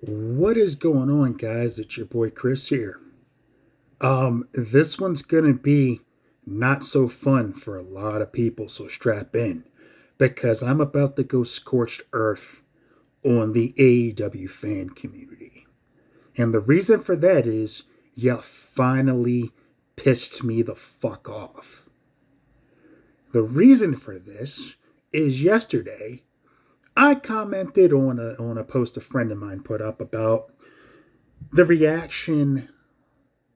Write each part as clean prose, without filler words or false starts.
What is going on, guys? It's your boy Chris here. This one's gonna be not so fun for a lot of people, so strap in because I'm about to go scorched earth on the AEW fan community. And the reason for that is you finally pissed me the fuck off. The reason for this is yesterday I commented on a post a friend of mine put up about the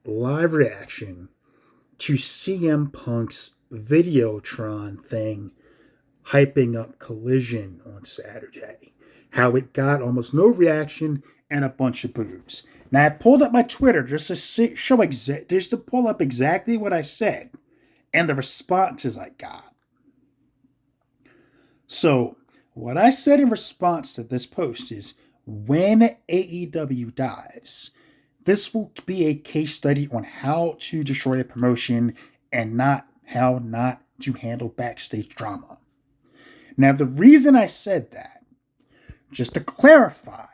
live reaction to CM Punk's Videotron thing hyping up Collision on Saturday. How it got almost no reaction and a bunch of boos. Now I pulled up my Twitter just to pull up exactly what I said and the responses I got. So what I said in response to this post is when AEW dies, this will be a case study on how to destroy a promotion and not to handle backstage drama. Now, the reason I said that, just to clarify,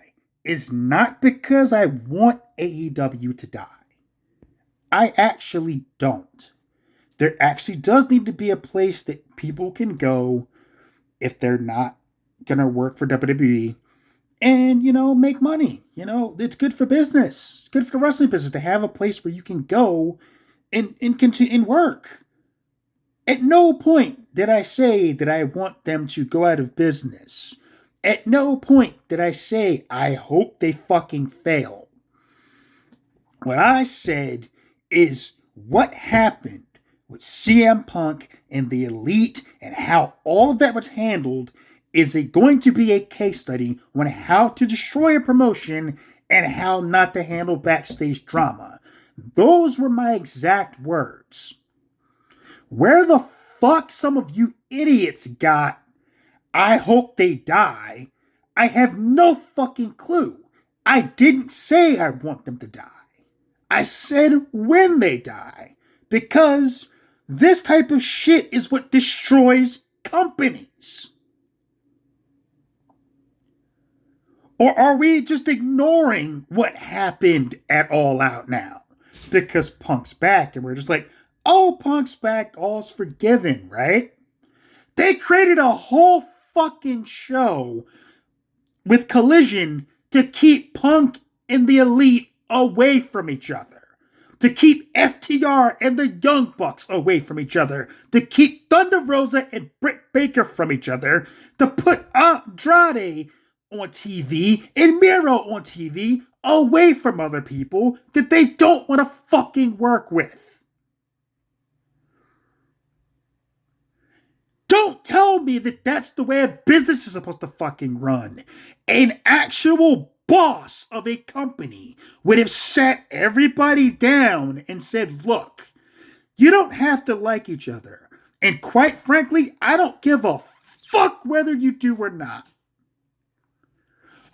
is not because I want AEW to die. I actually don't. There actually does need to be a place that people can go if they're not going to work for WWE and, make money. It's good for business. It's good for the wrestling business to have a place where you can go and continue and work. At no point did I say that I want them to go out of business. At no point did I say I hope they fucking fail. What I said is what happened with CM Punk and the Elite and how all of that was handled is it going to be a case study on how to destroy a promotion and how not to handle backstage drama. Those were my exact words. Where the fuck some of you idiots got, I hope they die, I have no fucking clue. I didn't say I want them to die. I said when they die. Because this type of shit is what destroys companies. Or are we just ignoring what happened at All Out now? Because Punk's back and we're just like, oh, Punk's back, all's forgiven, right? They created a whole fucking show with Collision to keep Punk and the Elite away from each other. To keep FTR and the Young Bucks away from each other. To keep Thunder Rosa and Britt Baker from each other. To put Andrade on TV and Miro on TV away from other people that they don't want to fucking work with. Don't tell me that that's the way a business is supposed to fucking run. An actual boss of a company would have sat everybody down and said, look, you don't have to like each other. And quite frankly, I don't give a fuck whether you do or not.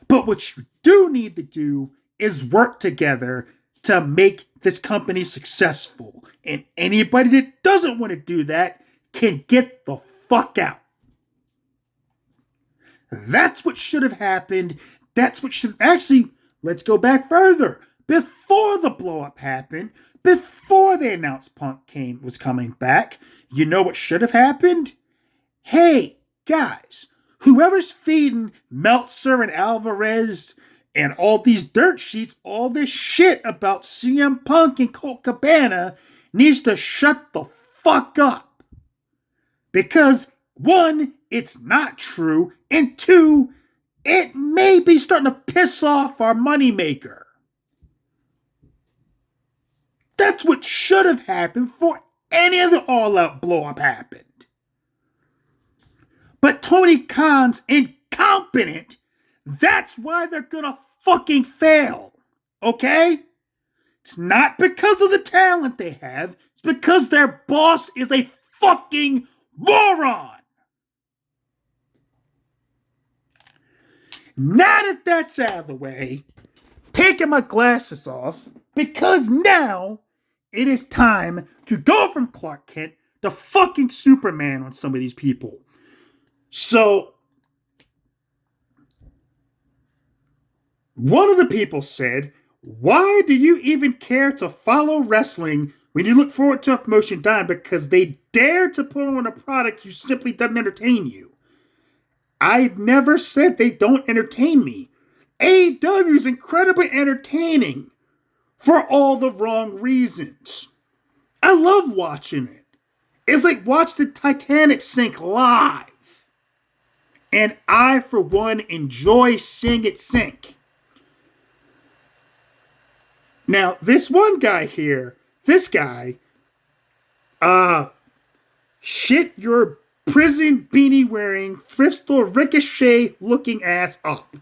But what you do need to do is work together to make this company successful. And anybody that doesn't want to do that can get the fuck out. That's what should have happened. That's what should... Actually, let's go back further. Before the blow-up happened, before they announced Punk was coming back, you know what should have happened? Hey, guys, whoever's feeding Meltzer and Alvarez and all these dirt sheets, all this shit about CM Punk and Colt Cabana needs to shut the fuck up. Because, one, it's not true, and two, it may be starting to piss off our moneymaker. That's what should have happened before any of the all-out blow-up happened. But Tony Khan's incompetent. That's why they're gonna fucking fail. Okay? It's not because of the talent they have. It's because their boss is a fucking moron. Now that that's out of the way, taking my glasses off, because now it is time to go from Clark Kent to fucking Superman on some of these people. So, One of the people said, "Why do you even care to follow wrestling when you look forward to a promotion dying because they dare to put on a product you simply doesn't entertain you?" I never said they don't entertain me. AEW is incredibly entertaining for all the wrong reasons. I love watching it. It's like watch the Titanic sink live. And I, for one, enjoy seeing it sink. Now, this one guy here, this guy, shit your prison beanie wearing, thrift store Ricochet looking ass up.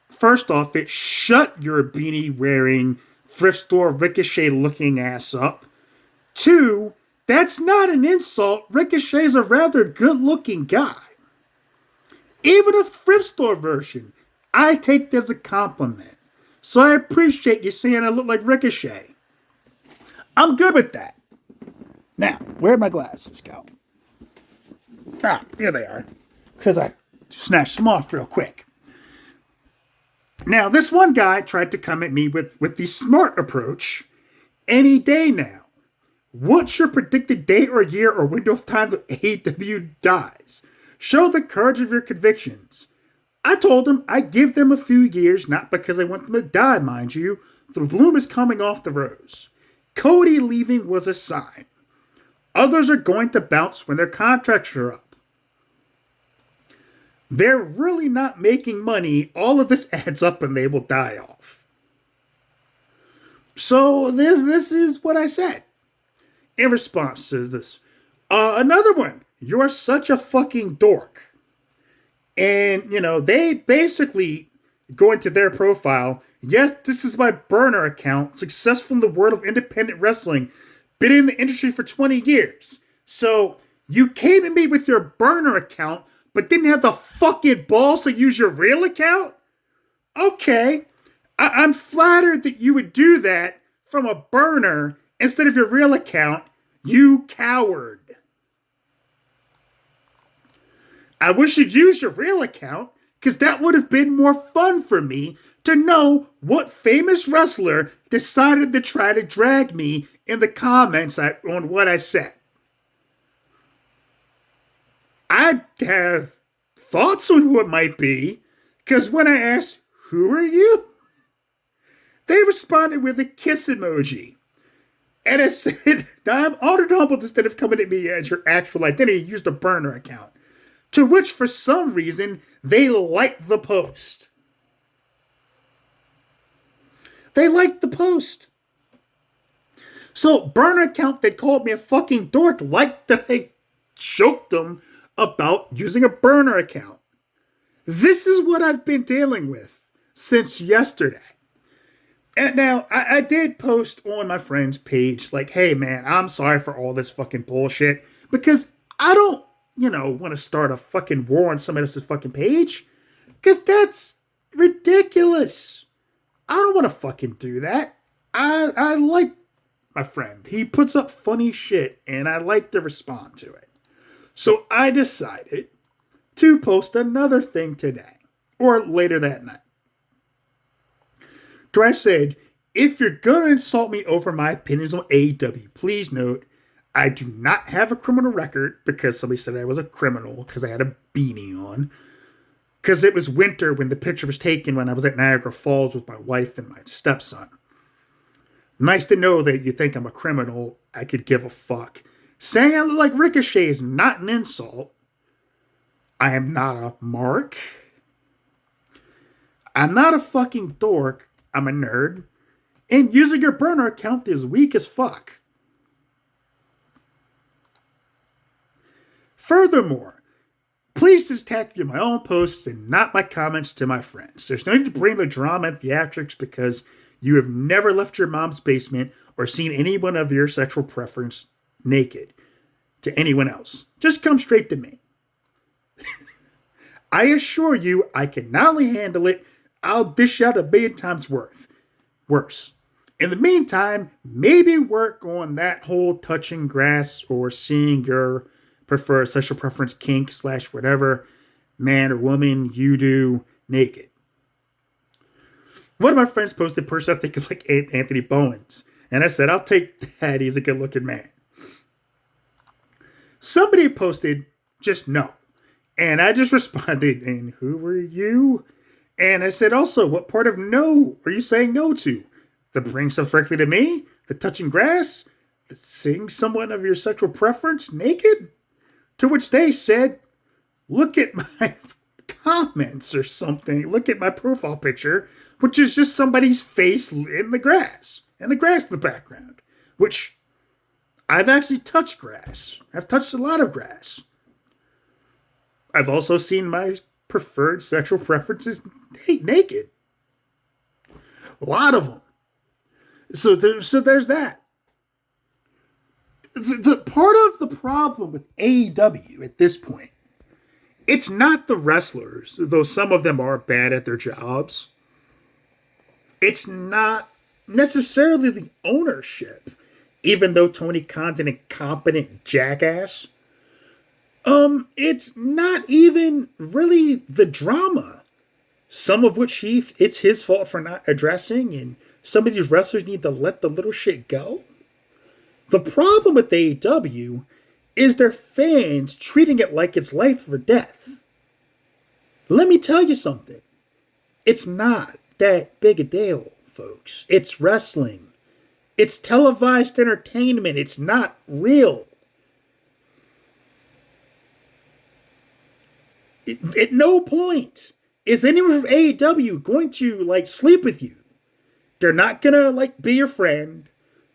First off, it shut your beanie wearing, thrift store Ricochet looking ass up. Two, that's not an insult. Ricochet's a rather good looking guy. Even a thrift store version, I take as a compliment. So I appreciate you saying I look like Ricochet. I'm good with that. Now, where'd my glasses go? Here they are. Because I snatched them off real quick. Now, this one guy tried to come at me with the smart approach any day now. What's your predicted day or year or window of time that AEW dies? Show the courage of your convictions. I told him I give them a few years, not because I want them to die, mind you. The bloom is coming off the rose. Cody leaving was a sign. Others are going to bounce when their contracts are up. They're really not making money. All of this adds up and they will die off. So this is what I said in response to this. Another one. You're such a fucking dork. And, they basically go into their profile. Yes, this is my burner account, successful in the world of independent wrestling, been in the industry for 20 years. So, you came at me with your burner account, but didn't have the fucking balls to use your real account? Okay. I'm flattered that you would do that from a burner instead of your real account, you coward. I wish you'd use your real account, because that would have been more fun for me to know what famous wrestler decided to try to drag me in the comments on what I said. I have thoughts on who it might be, because when I asked, "Who are you?" they responded with a kiss emoji. And I said, "Now I'm honored and humbled instead of coming at me as your actual identity, use the burner account." To which, for some reason, they liked the post. They liked the post. So, burner account that called me a fucking dork liked that I joked them about using a burner account. This is what I've been dealing with since yesterday. And now, I did post on my friend's page, like, "Hey man, I'm sorry for all this fucking bullshit," because I don't want to start a fucking war on somebody else's fucking page. Because that's ridiculous. I don't want to fucking do that. I like my friend. He puts up funny shit, and I like to respond to it. So I decided to post another thing today, or later that night. Where I said, "If you're going to insult me over my opinions on AEW, please note, I do not have a criminal record," because somebody said I was a criminal because I had a beanie on. Because it was winter when the picture was taken when I was at Niagara Falls with my wife and my stepson. Nice to know that you think I'm a criminal. I could give a fuck. Saying I look like Ricochet is not an insult. I am not a mark. I'm not a fucking dork. I'm a nerd. And using your burner account is weak as fuck. Furthermore, please just tag me in my own posts and not my comments to my friends. There's no need to bring the drama and theatrics because you have never left your mom's basement or seen anyone of your sexual preference naked to anyone else. Just come straight to me. I assure you, I can not only handle it, I'll dish out 1,000,000 times worse. In the meantime, maybe work on that whole touching grass or seeing your preferred sexual preference kink / whatever. man or woman, you do, naked. One of my friends posted a person I think is like Anthony Bowens. And I said, I'll take that. He's a good looking man. Somebody posted, just no. And I just responded, and who were you? And I said, also, what part of no are you saying no to? The bringing stuff directly to me? The touching grass? The seeing someone of your sexual preference naked? To which they said, look at my comments or something. Look at my profile picture, which is just somebody's face in the grass. And the grass in the background. Which, I've actually touched grass. I've touched a lot of grass. I've also seen my preferred sexual preferences naked. A lot of them. So there's that. The part of the problem with AEW at this point, it's not the wrestlers, though some of them are bad at their jobs. It's not necessarily the ownership, even though Tony Khan's an incompetent jackass. It's not even really the drama, some of which it's his fault for not addressing, and some of these wrestlers need to let the little shit go. The problem with AEW is their fans treating it like it's life or death. Let me tell you something. It's not that big a deal, folks. It's wrestling. It's televised entertainment. It's not real. At no point is anyone from AEW going to sleep with you. They're not gonna be your friend.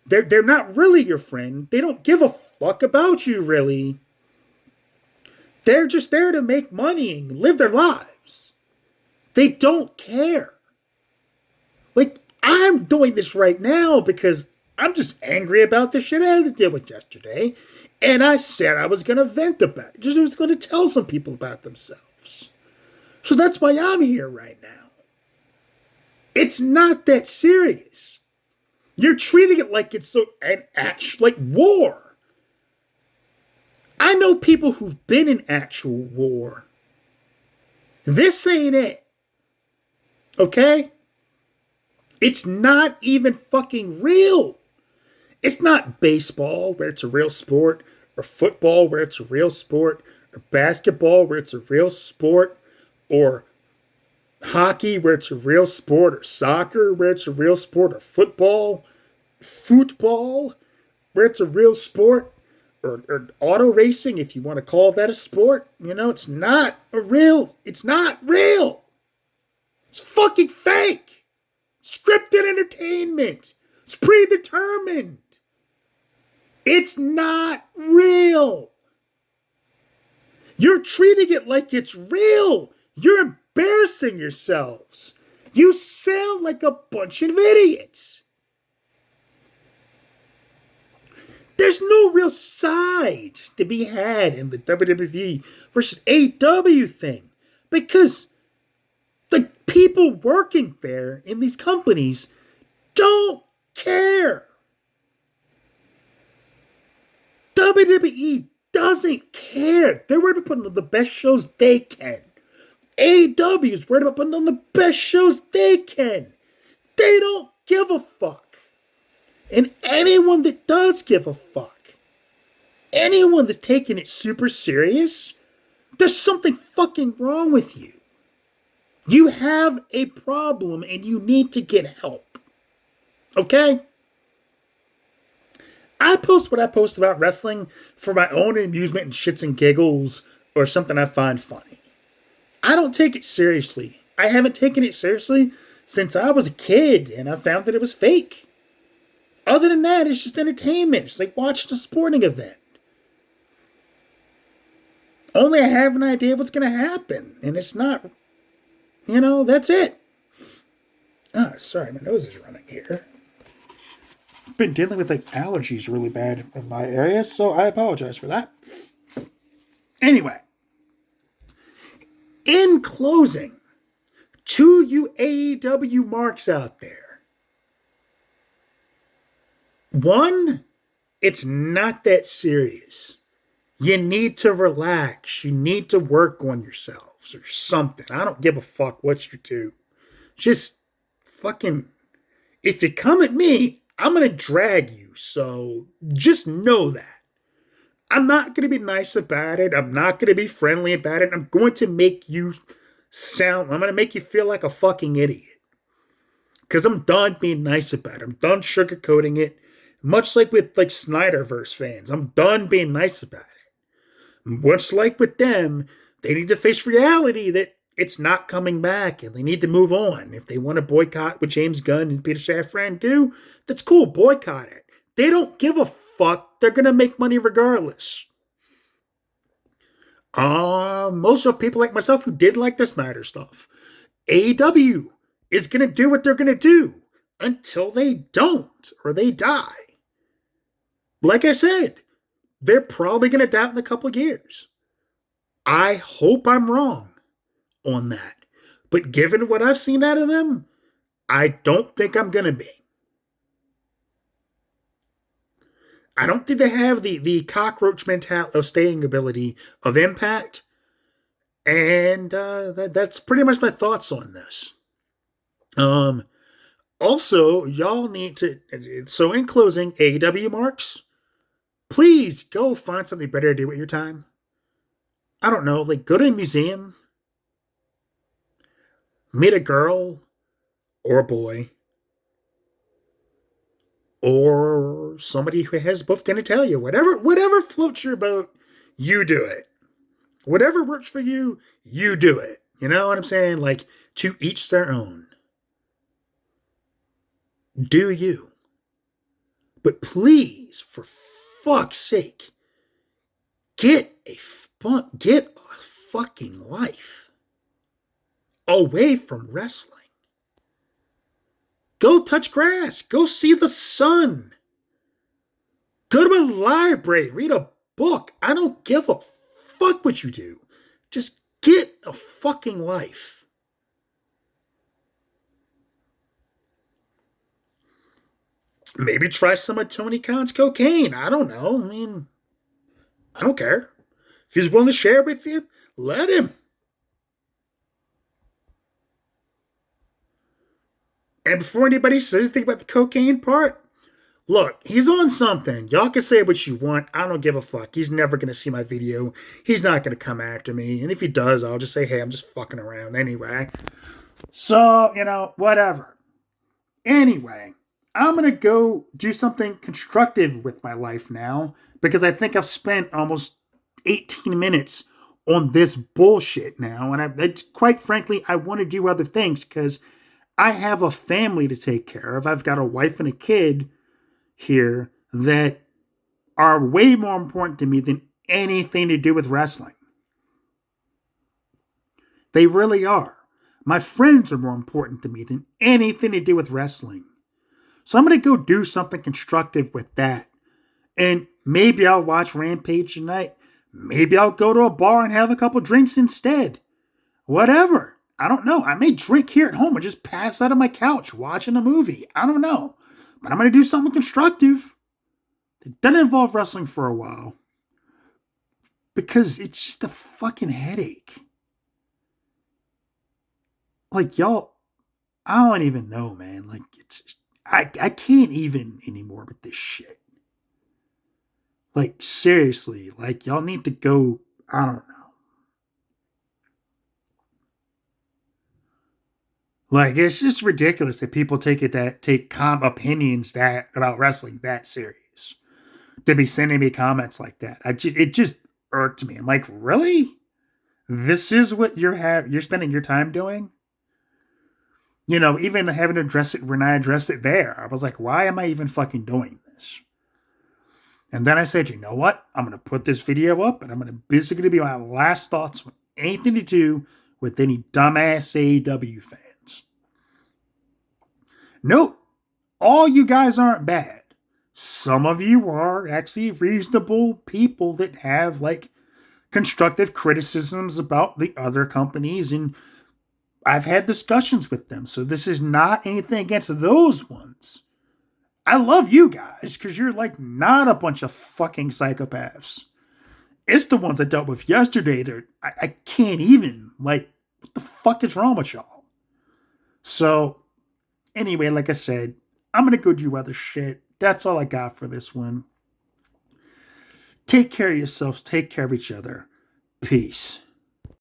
They're not really your friend. They don't give a fuck about you, really. They're just there to make money and live their lives. They don't care. I'm doing this right now because I'm just angry about the shit I had to deal with yesterday. And I said I was going to vent about it. I was going to tell some people about themselves. So that's why I'm here right now. It's not that serious. You're treating it like it's an action, like war. I know people who've been in actual war. This ain't it. Okay? It's not even fucking real. It's not baseball, where it's a real sport, or football, where it's a real sport, or basketball, where it's a real sport, or hockey, where it's a real sport, or soccer, where it's a real sport, or football, where it's a real sport, or auto racing, if you want to call that a sport. It's not real. It's fucking fake. Scripted entertainment. It's predetermined. It's not real. You're treating it like it's real. You're embarrassing yourselves. You sound like a bunch of idiots. There's no real sides to be had in the WWE versus AEW thing. Because the people working there in these companies don't care. WWE doesn't care. They're worried about putting on the best shows they can. AEW is worried about putting on the best shows they can. They don't give a fuck. And anyone that does give a fuck, anyone that's taking it super serious, there's something fucking wrong with you. You have a problem and you need to get help. Okay? I post what I post about wrestling for my own amusement and shits and giggles or something I find funny. I don't take it seriously. I haven't taken it seriously since I was a kid and I found that it was fake. Other than that, it's just entertainment. It's like watching a sporting event. Only I have an idea of what's going to happen. And it's not, that's it. Sorry, my nose is running here. I've been dealing with allergies really bad in my area, so I apologize for that. Anyway, in closing, to you AEW marks out there, one, it's not that serious. You need to relax. You need to work on yourselves or something. I don't give a fuck what you do. Just fucking, if you come at me, I'm going to drag you. So just know that. I'm not going to be nice about it. I'm not going to be friendly about it. I'm going to make you I'm going to make you feel like a fucking idiot. Because I'm done being nice about it. I'm done sugarcoating it. Much like with like Snyderverse fans, I'm done being nice about it. Much like with them, they need to face reality that it's not coming back and they need to move on. If they want to boycott what James Gunn and Peter Safran do, that's cool, boycott it. They don't give a fuck. They're going to make money regardless. Most of people like myself who did like the Snyder stuff, AEW is going to do what they're going to do until they don't or they die. Like I said, they're probably going to die in a couple of years. I hope I'm wrong on that. But given what I've seen out of them, I don't think I'm going to be. I don't think they have the cockroach mentality of staying ability of Impact. And that's pretty much my thoughts on this. Also, y'all need to. So, in closing, AEW marks, please go find something better to do with your time. I don't know, like go to a museum, meet a girl or a boy, or somebody who has both genitalia. Whatever floats your boat, you do it. Whatever works for you, you do it. You know what I'm saying? Like, to each their own. Do you. But please, for fuck's sake, get a fucking life away from wrestling. Go touch grass. Go see the sun. Go to a library. Read a book. I don't give a fuck what you do. Just get a fucking life. Maybe try some of Tony Khan's cocaine. I don't know. I mean, I don't care. If he's willing to share with you, let him. And before anybody says anything about the cocaine part, look, he's on something. Y'all can say what you want. I don't give a fuck. He's never going to see my video. He's not going to come after me. And if he does, I'll just say, hey, I'm just fucking around anyway. So, whatever. Anyway, I'm going to go do something constructive with my life now because I think I've spent almost 18 minutes on this bullshit now. And quite frankly, I want to do other things because I have a family to take care of. I've got a wife and a kid here that are way more important to me than anything to do with wrestling. They really are. My friends are more important to me than anything to do with wrestling. So I'm going to go do something constructive with that. And maybe I'll watch Rampage tonight. Maybe I'll go to a bar and have a couple drinks instead. Whatever. I don't know. I may drink here at home and just pass out on my couch watching a movie. I don't know. But I'm going to do something constructive that doesn't involve wrestling for a while. Because it's just a fucking headache. Like, y'all, I don't even know, man. Like, I can't even anymore with this shit. Like, seriously. Like, y'all need to go, I don't know. Like, it's just ridiculous that people take opinions about wrestling that serious. To be sending me comments like that. It just irked me. I'm like, really? This is what you're spending your time doing? Even having to address it when I addressed it there. I was like, why am I even fucking doing this? And then I said, you know what? I'm going to put this video up and this is going to be my last thoughts on anything to do with any dumbass AEW fans. Note, all you guys aren't bad. Some of you are actually reasonable people that have like constructive criticisms about the other companies, and I've had discussions with them. So this is not anything against those ones. I love you guys because you're like not a bunch of fucking psychopaths. It's the ones I dealt with yesterday that I can't even. Like, what the fuck is wrong with y'all? So, anyway, like I said, I'm going to go do other shit. That's all I got for this one. Take care of yourselves. Take care of each other. Peace.